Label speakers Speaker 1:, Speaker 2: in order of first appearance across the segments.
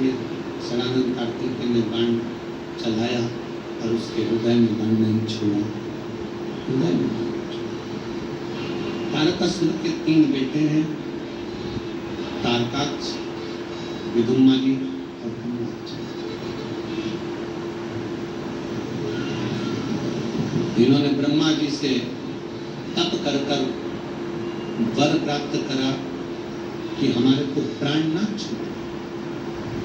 Speaker 1: लिए षडानंद कार्तिकेय ने बाण चलाया और उसके हृदय में बाण नहीं छोड़ा, हृदय में बाण नहीं छोड़ा। तारकासुर के 3 बेटे हैं, तारकाक्ष, विदुम्माली और ब्रह्माक्ष। इन्होंने ब्रह्मा जी से तप कर कर वर प्राप्त करा कि हमारे को प्राण ना छूटे।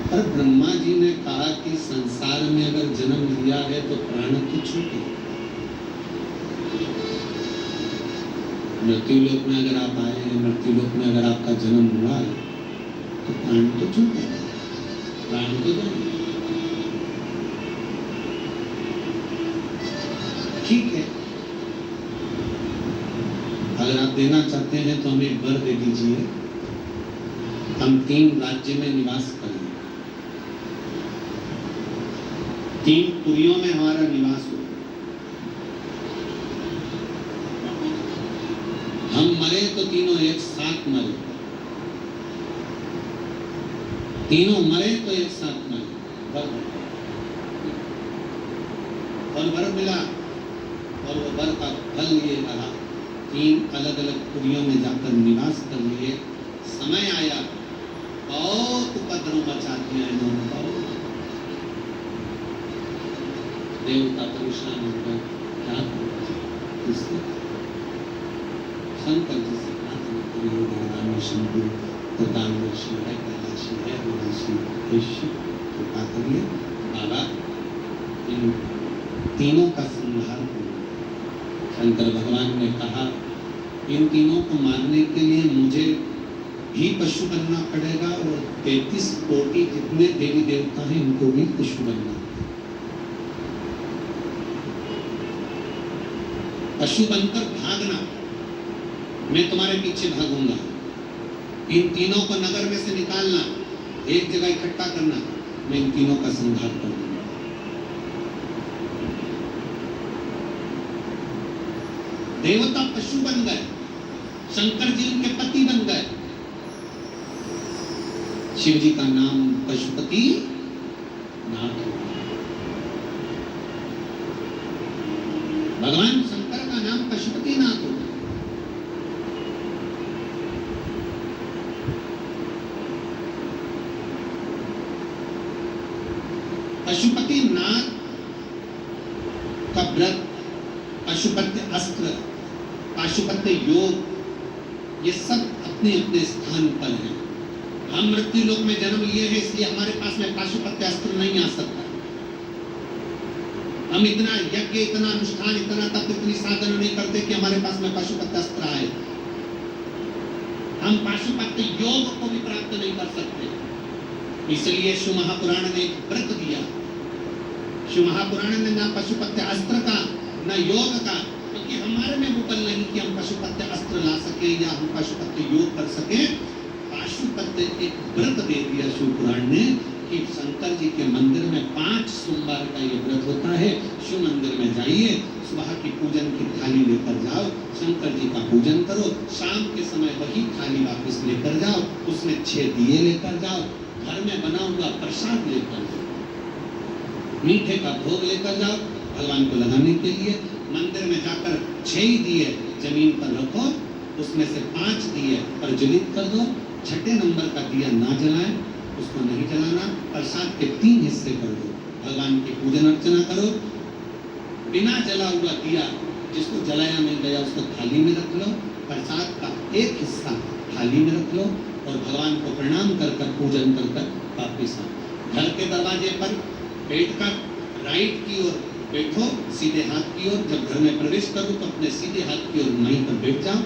Speaker 1: पर ब्रह्मा जी ने कहा कि संसार में अगर जन्म लिया है तो प्राण तो छूटे। मृत्यु लोक में अगर आप आए हैं, मृत्यु लोक में अगर आपका जन्म हुआ है तो प्राण तो छूटे, प्राण तो जाए। ठीक है, अगर आप देना चाहते हैं तो हमें एक वर दे दीजिए, हम 3 राज्य में निवास करें, 3 पुरियों में हमारा निवास हो। हम मरे तो तीनों एक साथ मरे, तीनों मरे तो एक साथ मरे। वर और वर मिला, और वो वर का फल ये रहा, 3 अलग अलग पुरियों में जाकर निवास कर लिए। समय आया, बहुत उपद्रव मचा दिया इन्होंने, बहुत। देवता परेशान हो गए, क्या किसको? शंकर जी से प्रार्थना करिए, भगवान शंभु प्रदानवर्षी है, कैलाशी है, विनाशी है, कृपा करिए बाबा इन तीनों का संहार करो। शंकर भगवान ने कहा इन तीनों को मारने के लिए मुझे भी पशु बनना पड़ेगा और 33 कोटि जितने देवी देवता हैं इनको भी पशु बनना। पशु बनकर भागना, मैं तुम्हारे पीछे भागूंगा। इन तीनों को नगर में से निकालना, एक जगह इकट्ठा करना, मैं इन तीनों का संहार कर दूंगा। देवता पशु बन गए, शंकर जी उनके पति बन गए। शिव जी का नाम पशुपति नाथ। भगवान शंकर का नाम पशुपति नाथ हो। पशुपति नाथ का व्रत, पशुपति अस्त्र, पाशुपत्य योग, ये सब अपने अपने स्थान पर हैं। हम मृत्यु लोक में जन्म लिए हैं, इसलिए हमारे पास में पाशुपत्य अस्त्र नहीं आ सकता। हम इतना यज्ञ, इतना अनुष्ठान, इतना तप, इतनी साधना नहीं करते कि हमारे पास में पाशुपत्य अस्त्र आए। हम पाशुपत्य योग को भी प्राप्त नहीं कर सकते। इसलिए शिव महापुराण ने एक व्रत दिया। शिव महापुराण ने ना पशुपत्य अस्त्र का, ना योग का, क्योंकि हमारे में वो बल नहीं कि हम पशुपत्य अस्त्र ला सके या हम पशुपत्य योग कर सके। पाशुपत्य एक व्रत दे दिया शिव पुराण ने कि शंकर जी के मंदिर में 5 सोमवार का ये व्रत होता है। शिव मंदिर में जाइए, सुबह की पूजन की थाली लेकर जाओ, शंकर जी का पूजन करो, शाम के समय वही थाली वापस लेकर जाओ, उसमें 6 दिए लेकर जाओ, घर में बना हुआ प्रसाद लेकर जाओ, मीठे का भोग लेकर जाओ भगवान को लगाने के लिए। मंदिर में जाकर 6 दिए जमीन पर रखो, उसमें से 5 दिए प्रज्वलित कर दो। 6ठे नंबर का दिया ना जलाएं, उसको नहीं जलाना। प्रसाद के 3 हिस्से कर दो, भगवान की पूजन अर्चना करो। बिना जला हुआ दिया जिसको जलाया नहीं गया उसको थाली में रख लो, प्रसाद का 1 हिस्सा थाली में रख लो और भगवान को प्रणाम कर कर पूजन कर कर वापिस आओ। घर के दरवाजे पर पेट का राइट की ओर बैठो, सीधे हाथ की ओर। जब घर में प्रवेश करो तो अपने सीधे हाथ की ओर वहीं पर बैठ जाओ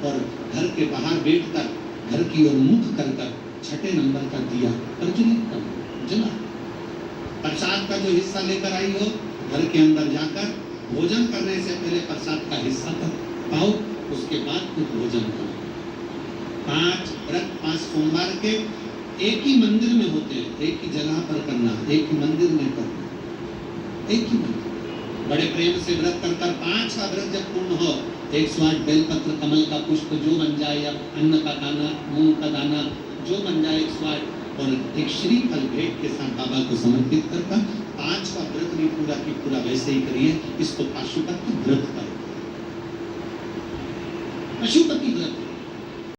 Speaker 1: और घर के बाहर बैठकर घर की ओर मुख कर कर 6ठे नंबर का दिया प्रज्वलित करो, जला। प्रसाद का जो हिस्सा लेकर आई हो, घर के अंदर जाकर भोजन करने से पहले प्रसाद का हिस्सा पाओ, उसके बाद फिर भोजन करो। 5 व्रत 5 सोमवार के एक ही मंदिर में होते हैं, एक ही जगह पर करना, एक ही मंदिर में करना, एक ही मंदिर। बड़े प्रेम से व्रत कर कर 5 का व्रत जब पूर्ण हो, 108 बेलपत्र, कमल का पुष्प जो बन जाए, या अन्न का दाना, मूंग का दाना जो बन जाए, 108 और एक श्रीफल भेंट के साथ बाबा को समर्पित करकर आज का व्रत भी पूरा की पूरा वैसे ही करिए। इसको पाशुपत व्रत करो, पशुपति व्रत।